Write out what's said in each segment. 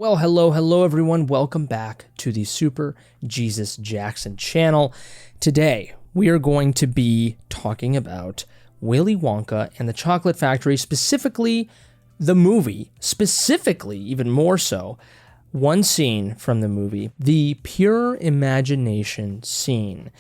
Well, hello everyone. Welcome back to the Super Jesus Jackson channel. Today, we are going to be talking about Willy Wonka and the Chocolate Factory, specifically the movie, even more so, one scene from the movie, the Pure Imagination scene.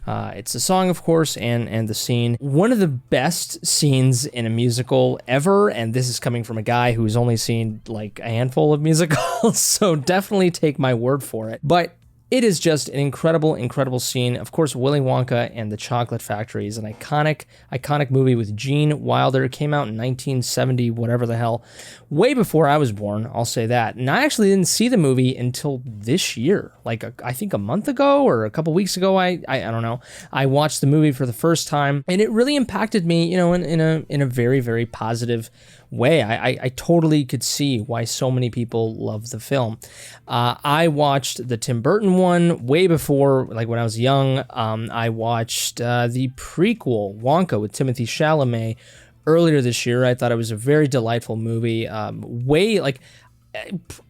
It's a song, of course, and the scene. One of the best scenes in a musical ever, and this is coming from a guy who's only seen like a handful of musicals, so definitely take my word for it. But it is just an incredible scene. Of course, Willy Wonka and the Chocolate Factory is an iconic movie with Gene Wilder. It came out in 1970, whatever the hell, way before I was born, I'll say that. And I actually didn't see the movie until this year, like I think a month ago or a couple weeks ago. I don't know. I watched the movie for the first time, and it really impacted me, you know, in a very positive way. I totally could see why so many people love the film. I watched the Tim Burton one way before, like when I was young. I watched the prequel, Wonka, with Timothée Chalamet earlier this year. I thought it was a very delightful movie, way like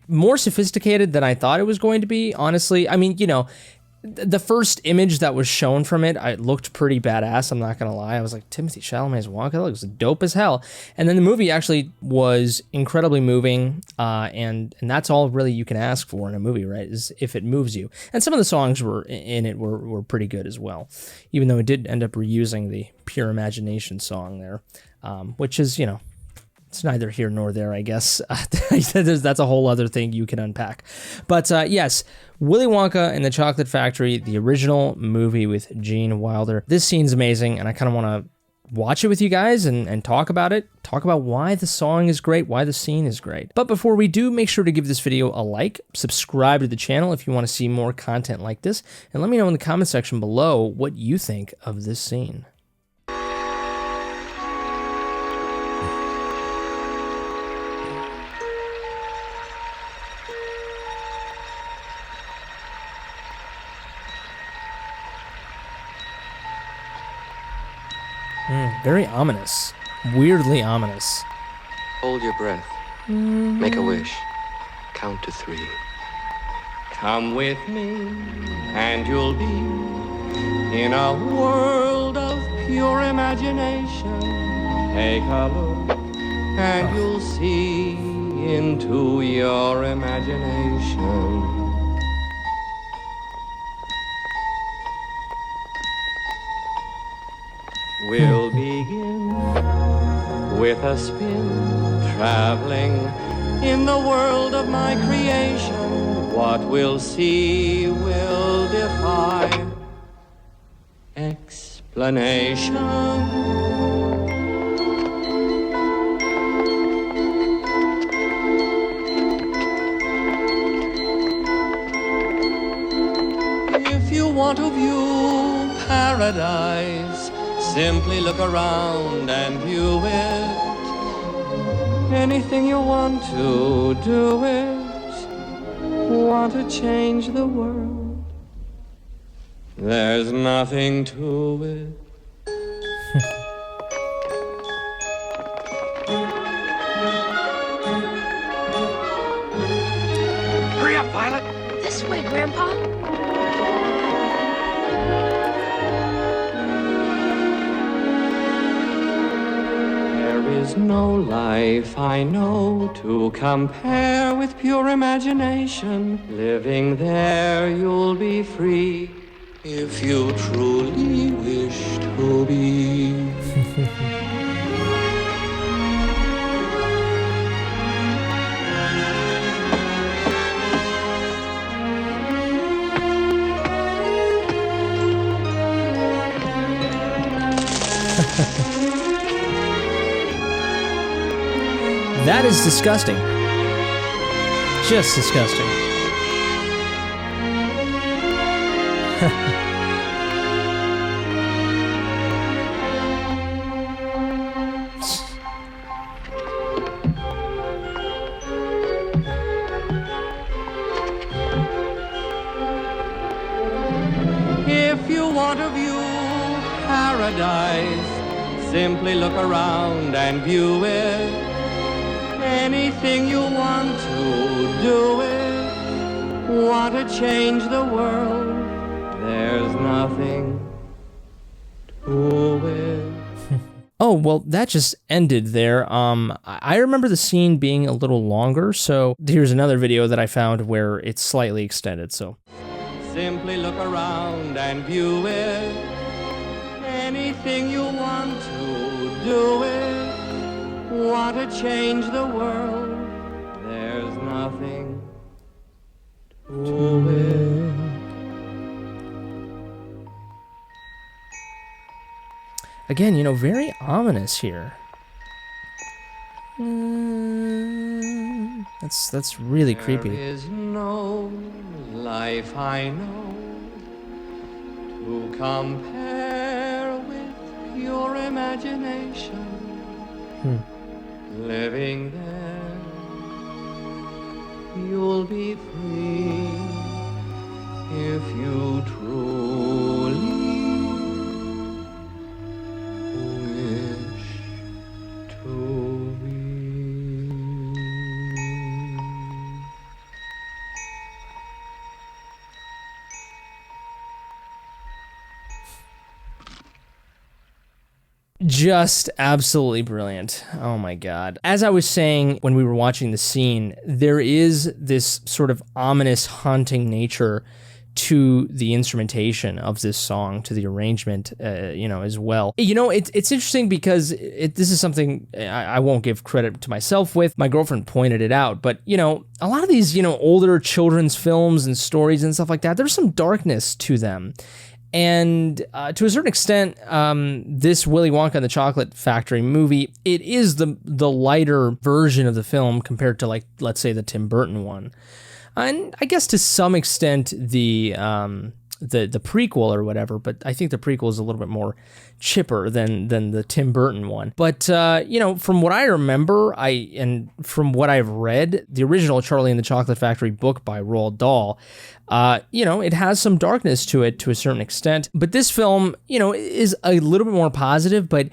more sophisticated than I thought it was going to be, honestly. I mean, you know, the first image that was shown from it, it looked pretty badass, I'm not gonna lie. I was like, Timothée Chalamet's Wonka, that looks dope as hell. And then the movie actually was incredibly moving, and that's all really you can ask for in a movie, right, is if it moves you. And some of the songs were pretty good as well, even though it did end up reusing the Pure Imagination song there, which is, you know, it's neither here nor there, I guess. That's a whole other thing you can unpack. But yes, Willy Wonka and the Chocolate Factory, the original movie with Gene Wilder. This scene's amazing, and I kind of want to watch it with you guys and talk about it. Talk about why the song is great, why the scene is great. But before we do, make sure to give this video a like, subscribe to the channel if you want to see more content like this, and let me know in the comment section below what you think of this scene. Very ominous. Weirdly ominous. Hold your breath. Make a wish. Count to 3. Come with me, and you'll be in a world of pure imagination. Take a look, and you'll see into your imagination. We'll begin with a spin, traveling in the world of my creation. What we'll see will defy explanation. If you want to view paradise, simply look around and view it. Anything you want to do it. Want to change the world. There's nothing to it. Hurry up, Violet. This way, Grandpa. There's no life I know to compare with pure imagination. Living there you'll be free if you truly wish to be. That is disgusting. Just disgusting. If you want to view paradise, simply look around and view it. anything you want to do it. Want to change the world, there's nothing to it. Oh, well, that just ended there. I remember the scene being a little longer, so here's another video that I found where it's slightly extended, so. Simply look around and view it. Anything you want to do it. Want to change the world, there's nothing to it. Again, you know, very ominous here. That's really creepy. There is no life I know to compare with pure imagination. Living there, you'll be free if you truly wish to be. Just absolutely brilliant. Oh my God. As I was saying when we were watching the scene, there is this sort of ominous, haunting nature to the instrumentation of this song, to the arrangement, you know, as well. You know, it's interesting because this is something I won't give credit to myself with. My girlfriend pointed it out, but, you know, a lot of these, you know, older children's films and stories and stuff like that, there's some darkness to them. And to a certain extent, this Willy Wonka and the Chocolate Factory movie, it is the lighter version of the film compared to, like, let's say the Tim Burton one. And I guess to some extent the prequel or whatever, but I think the prequel is a little bit more chipper than the Tim Burton one. But you know, from what I remember, and from what I've read, the original Charlie and the Chocolate Factory book by Roald Dahl, you know, it has some darkness to it to a certain extent. But this film, you know, is a little bit more positive, but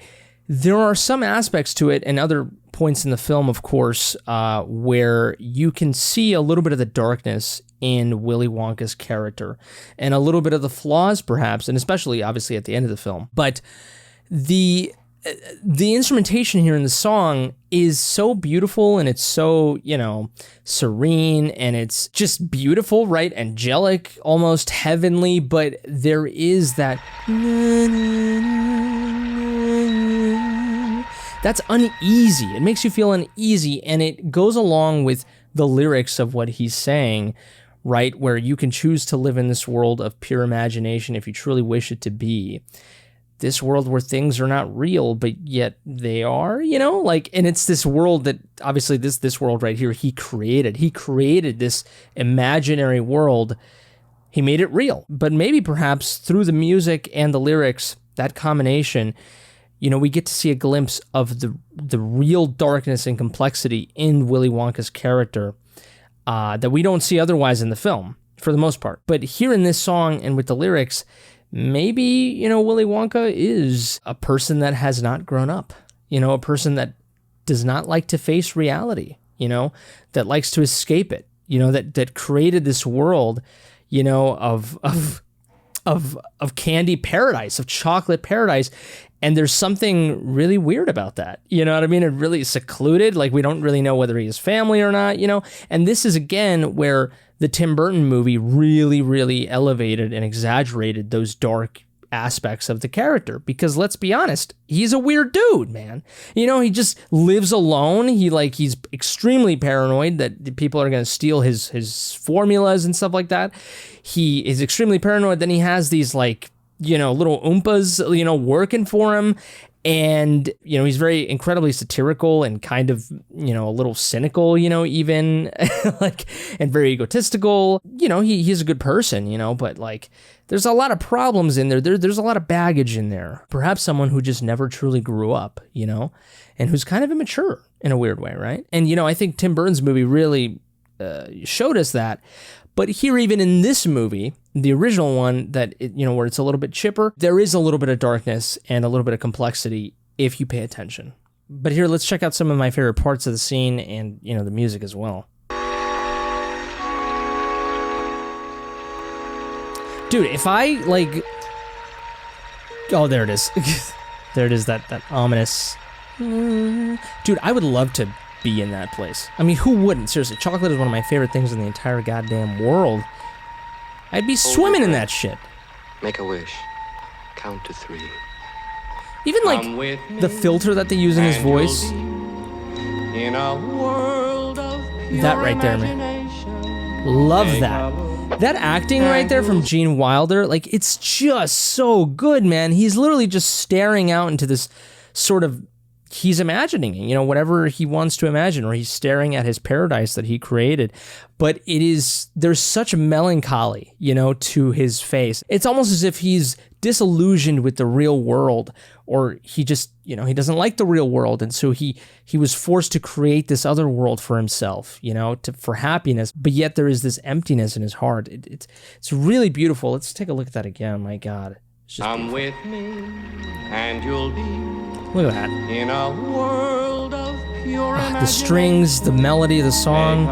there are some aspects to it and other points in the film, of course, where you can see a little bit of the darkness in Willy Wonka's character and a little bit of the flaws, perhaps, and especially, obviously, at the end of the film. But the instrumentation here in the song is so beautiful, and it's so, you know, serene, and it's just beautiful, right? Angelic, almost heavenly, but there is that that's uneasy. It makes you feel uneasy, and it goes along with the lyrics of what he's saying, right? Where you can choose to live in this world of pure imagination if you truly wish it to be. This world where things are not real, but yet they are, you know? Like, and it's this world that, obviously, this world right here, he created. He created this imaginary world. He made it real. But maybe perhaps through the music and the lyrics, that combination, you know, we get to see a glimpse of the real darkness and complexity in Willy Wonka's character that we don't see otherwise in the film, for the most part. But here in this song and with the lyrics, maybe, you know, Willy Wonka is a person that has not grown up, you know, a person that does not like to face reality, you know, that likes to escape it, you know, that created this world, you know, of candy paradise, of chocolate paradise. And there's something really weird about that. You know what I mean? It really is secluded. Like, we don't really know whether he has family or not, you know? And this is, again, where the Tim Burton movie really, really elevated and exaggerated those dark aspects of the character. Because let's be honest, he's a weird dude, man. You know, he just lives alone. He's extremely paranoid that people are going to steal his formulas and stuff like that. He is extremely paranoid. Then he has these, like, you know, little Oompas, you know, working for him. And, you know, he's very incredibly satirical and kind of, you know, a little cynical, you know, even like, and very egotistical. You know, he's a good person, you know, but like, there's a lot of problems in there. There's a lot of baggage in there. Perhaps someone who just never truly grew up, you know, and who's kind of immature in a weird way, right? And, you know, I think Tim Burton's movie really showed us that. But here, even in this movie, the original one, you know, where it's a little bit chipper, there is a little bit of darkness and a little bit of complexity if you pay attention. But here, let's check out some of my favorite parts of the scene and, you know, the music as well. Dude, if I, like... Oh, there it is. There it is, that ominous... Dude, I would love to be in that place. I mean, who wouldn't? Seriously, chocolate is one of my favorite things in the entire goddamn world. I'd be swimming in that shit. Make a wish. Count to 3. Even, like, the filter that they use in his voice. In a world of That right there, man. Love that. That acting right there from Gene Wilder, like, it's just so good, man. He's literally just staring out into this sort of... He's imagining, you know, whatever he wants to imagine, or he's staring at his paradise that he created. But there's such melancholy, you know, to his face. It's almost as if he's disillusioned with the real world, or he just, you know, he doesn't like the real world. And so he was forced to create this other world for himself, you know, for happiness. But yet there is this emptiness in his heart. It's really beautiful. Let's take a look at that again. My God. Come with me and you'll be... Look at that. In a world of pure The strings, the melody of the song,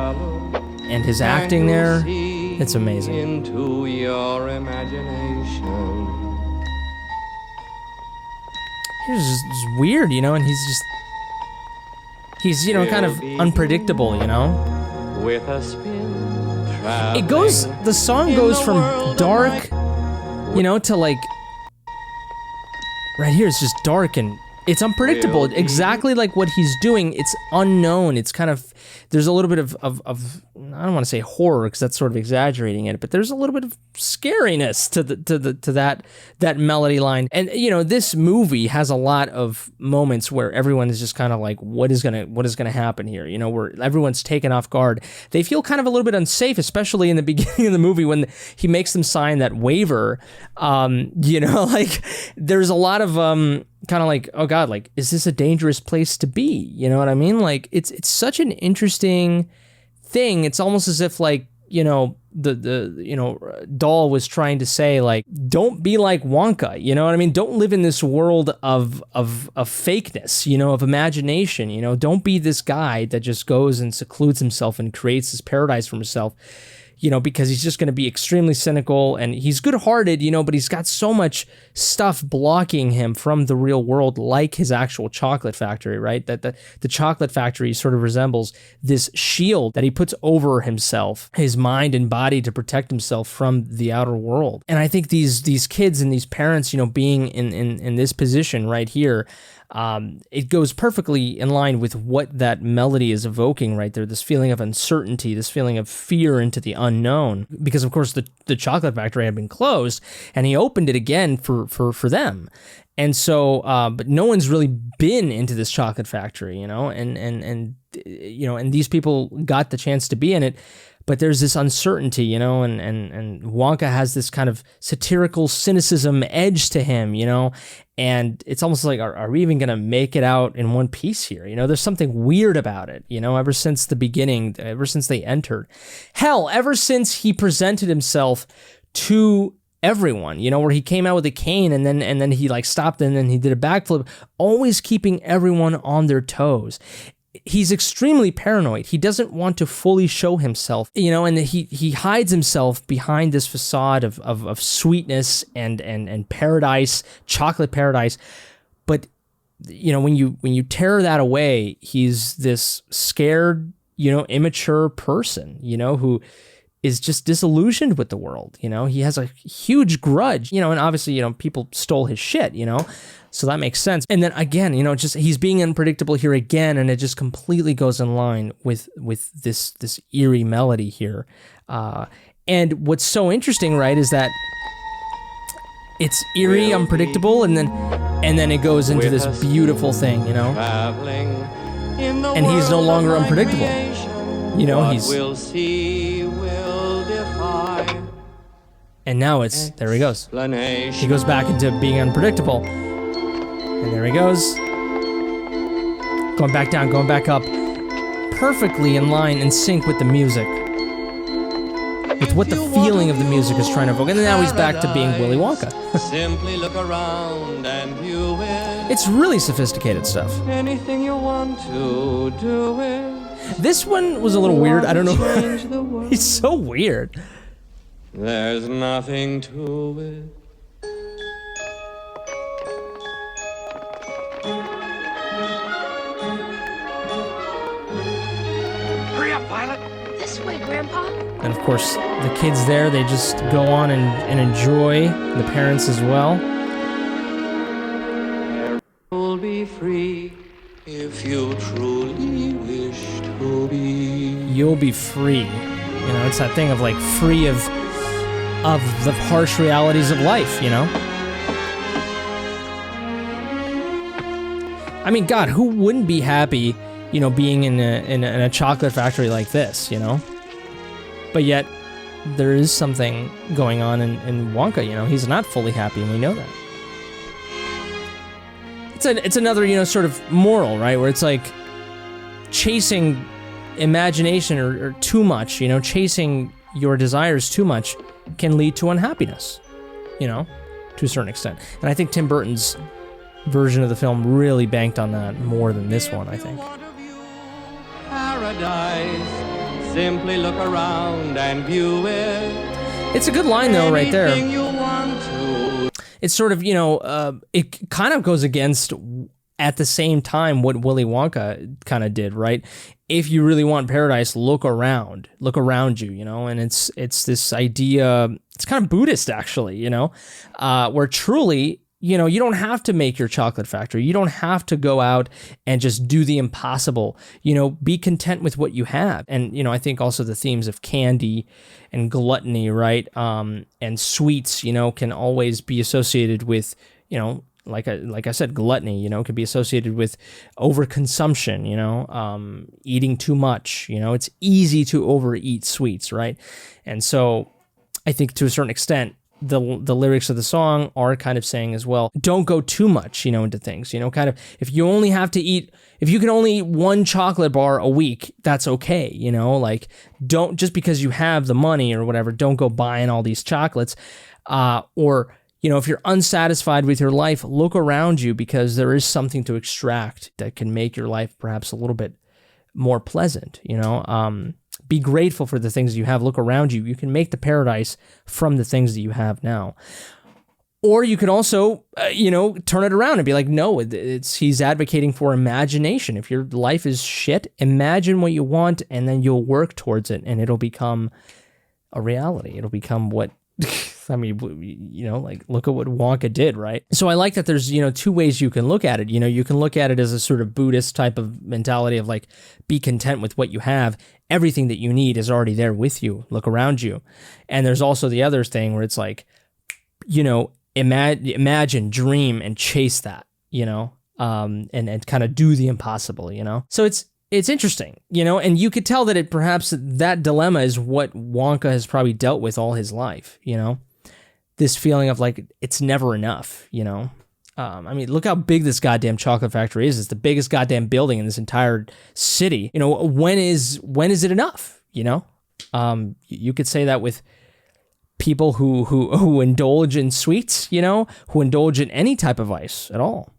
and his acting there, it's amazing. Into your imagination. It's just weird, you know, and he's, you know, kind of unpredictable, you know? With a spin, the song goes from dark, you know, to like, right here it's just dark and it's unpredictable, exactly like what he's doing. It's unknown. It's kind of, there's a little bit of I don't want to say horror because that's sort of exaggerating it, but there's a little bit of scariness to that melody line. And you know, this movie has a lot of moments where everyone is just kind of like, what is gonna happen here? You know, where everyone's taken off guard. They feel kind of a little bit unsafe, especially in the beginning of the movie when he makes them sign that waiver. You know, like there's a lot of kind of like, oh God, like, is this a dangerous place to be? You know what I mean? Like, it's such an interesting thing. It's almost as if, like, you know, the you know, Dahl was trying to say, like, don't be like Wonka, you know what I mean? Don't live in this world of fakeness, you know, of imagination, you know? Don't be this guy that just goes and secludes himself and creates this paradise for himself, you know, because he's just going to be extremely cynical, and he's good-hearted, you know, but he's got so much stuff blocking him from the real world, like his actual chocolate factory, right? That the chocolate factory sort of resembles this shield that he puts over himself, his mind and body, to protect himself from the outer world. And I think these kids and these parents, you know, being in this position right here, it goes perfectly in line with what that melody is evoking right there, this feeling of uncertainty, this feeling of fear into the unknown, because of course the chocolate factory had been closed and he opened it again for them. And so, but no one's really been into this chocolate factory, you know, and you know, and these people got the chance to be in it. But there's this uncertainty, you know, and Wonka has this kind of satirical cynicism edge to him, you know, and it's almost like, are we even going to make it out in one piece here? You know, there's something weird about it, you know, ever since the beginning, ever since they entered. Hell, ever since he presented himself to everyone, you know, where he came out with a cane and then he like stopped and then he did a backflip, always keeping everyone on their toes. He's extremely paranoid. He doesn't want to fully show himself, you know, and he hides himself behind this facade of sweetness and paradise, chocolate paradise. But, you know, when you tear that away, he's this scared, you know, immature person, you know, who is just disillusioned with the world. You know, he has a huge grudge, you know, and obviously, you know, people stole his shit, you know, so that makes sense. And then again, you know, just he's being unpredictable here again, and it just completely goes in line with this eerie melody here. And what's so interesting, right, is that it's eerie, unpredictable, and then it goes into this beautiful thing, you know, and he's no longer unpredictable. You know, he's, and now it's, there he goes. He goes back into being unpredictable. And there he goes. Going back down, going back up. Perfectly in line, in sync with the music. with what the feeling of the music is trying to evoke. And now he's back to being Willy Wonka. Simply look around and view it. It's really sophisticated stuff. Anything you want to do it. This one was a little weird. I don't know. He's so weird. There's nothing to it. Hurry up, Violet. This way, Grandpa. And of course, the kids there, they just go on and enjoy, the parents as well. You'll be free if you truly wish to be. You'll be free. You know, it's that thing of like free of the harsh realities of life, you know? I mean, God, who wouldn't be happy, you know, being in a chocolate factory like this, you know? But yet, there is something going on in Wonka, you know? He's not fully happy, and we know that. It's another, you know, sort of moral, right? Where it's like chasing imagination or too much, you know, chasing your desires too much can lead to unhappiness, you know, to a certain extent. And I think Tim Burton's version of the film really banked on that more than this one, I think. Paradise. Simply look around and view it. It's a good line, though, right there. Anything you want to. It's sort of, you know, it kind of goes against, at the same time, what Willy Wonka kind of did, right? If you really want paradise, look around you, you know? And it's this idea, it's kind of Buddhist, actually, you know? Where truly, you know, you don't have to make your chocolate factory. You don't have to go out and just do the impossible. You know, be content with what you have. And, you know, I think also the themes of candy and gluttony, right? And sweets, you know, can always be associated with, you know, like I said, gluttony, you know, can be associated with overconsumption, you know, eating too much, you know, it's easy to overeat sweets, right? And so I think to a certain extent, the lyrics of the song are kind of saying as well, don't go too much, you know, into things, you know, kind of, if you can only eat one chocolate bar a week, that's okay, you know, like, don't, just because you have the money or whatever, don't go buying all these chocolates, or, you know, if you're unsatisfied with your life, look around you, because there is something to extract that can make your life perhaps a little bit more pleasant, you know, be grateful for the things you have. Look around you. You can make the paradise from the things that you have now. Or you can also, you know, turn it around and be like, no, he's advocating for imagination. If your life is shit, imagine what you want, and then you'll work towards it, and it'll become a reality. It'll become what, I mean, you know, like, look at what Wonka did, right? So I like that there's, you know, two ways you can look at it. You know, you can look at it as a sort of Buddhist type of mentality of like, be content with what you have. Everything that you need is already there with you. Look around you. And there's also the other thing where it's like, you know, imagine, dream, and chase that, you know, and kind of do the impossible, you know? So it's interesting, you know, and you could tell that it perhaps that dilemma is what Wonka has probably dealt with all his life, you know? This feeling of like, it's never enough, you know? I mean, look how big this goddamn chocolate factory is. It's the biggest goddamn building in this entire city. You know, when is it enough? You know, you could say that with people who indulge in sweets. You know, who indulge in any type of vice at all,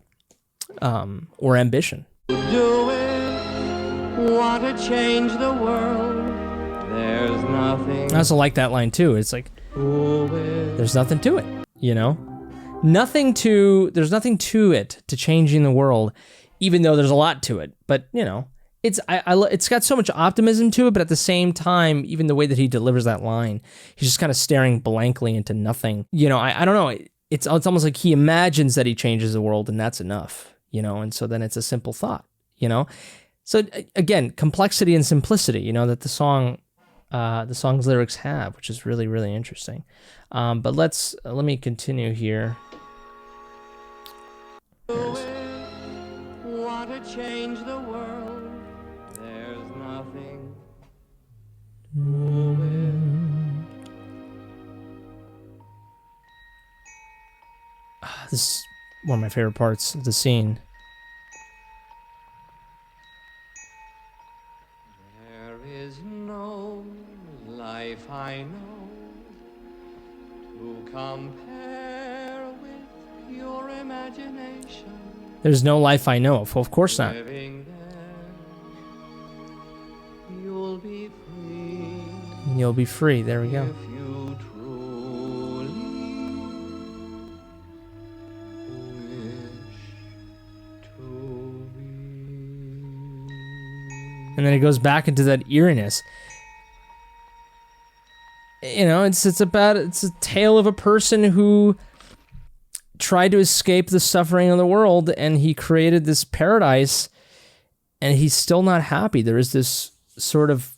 or ambition. Do it. Want to change the world. There's nothing. I also like that line too. It's like, there's nothing to it. You know. There's nothing to it, to changing the world, even though there's a lot to it. But, you know, it's got so much optimism to it, but at the same time, even the way that he delivers that line, he's just kind of staring blankly into nothing. You know, I don't know. It's almost like he imagines that he changes the world, and that's enough, you know, and so then it's a simple thought, you know. So again, complexity and simplicity, you know, that the song's lyrics have, which is really, really interesting. But let me continue here. Want to change the world. There's nothing. This is one of my favorite parts of the scene. There is no life I know to compare with pure imagination. There's no life I know of. Well, of course not. Living there, you'll be free. You'll be free. There we go. If you truly wish to be. And then it goes back into that eeriness. You know, it's a tale of a person who tried to escape the suffering of the world, and he created this paradise, and he's still not happy. There is this sort of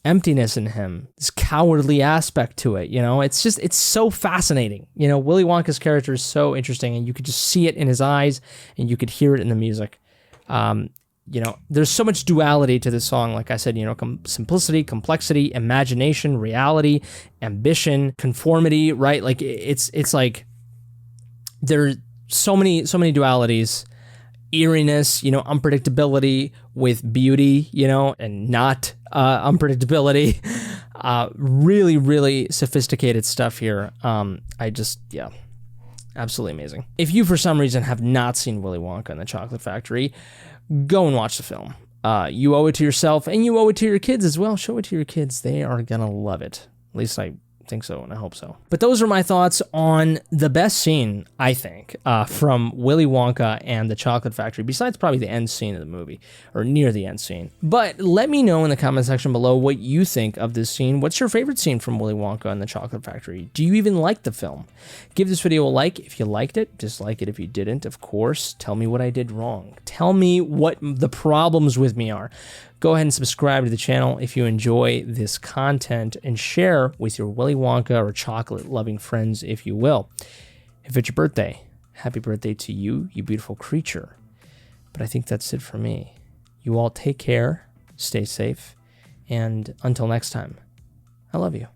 emptiness in him, this cowardly aspect to it. You know, it's so fascinating. You know, Willy Wonka's character is so interesting, and you could just see it in his eyes, and you could hear it in the music. You know, there's so much duality to this song. Like I said, you know, simplicity, complexity, imagination, reality, ambition, conformity, right? Like it's like there's so many dualities, eeriness, you know, unpredictability with beauty, you know, and not unpredictability. Really, really sophisticated stuff here. Yeah, absolutely amazing. If you, for some reason, have not seen Willy Wonka and the Chocolate Factory, go and watch the film. You owe it to yourself, and you owe it to your kids as well. Show it to your kids. They are gonna love it. At least I think so, and I hope so. But those are my thoughts on the best scene, I think, from Willy Wonka and the Chocolate Factory, besides probably the end scene of the movie, or near the end scene. But let me know in the comment section below what you think of this scene. What's your favorite scene from Willy Wonka and the Chocolate Factory? Do you even like the film? Give this video a like if you liked it, dislike it if you didn't, of course. Tell me what I did wrong. Tell me what the problems with me are. Go ahead and subscribe to the channel if you enjoy this content, and share with your Willy Wonka or chocolate-loving friends if you will. If it's your birthday, happy birthday to you, you beautiful creature. But I think that's it for me. You all take care, stay safe, and until next time, I love you.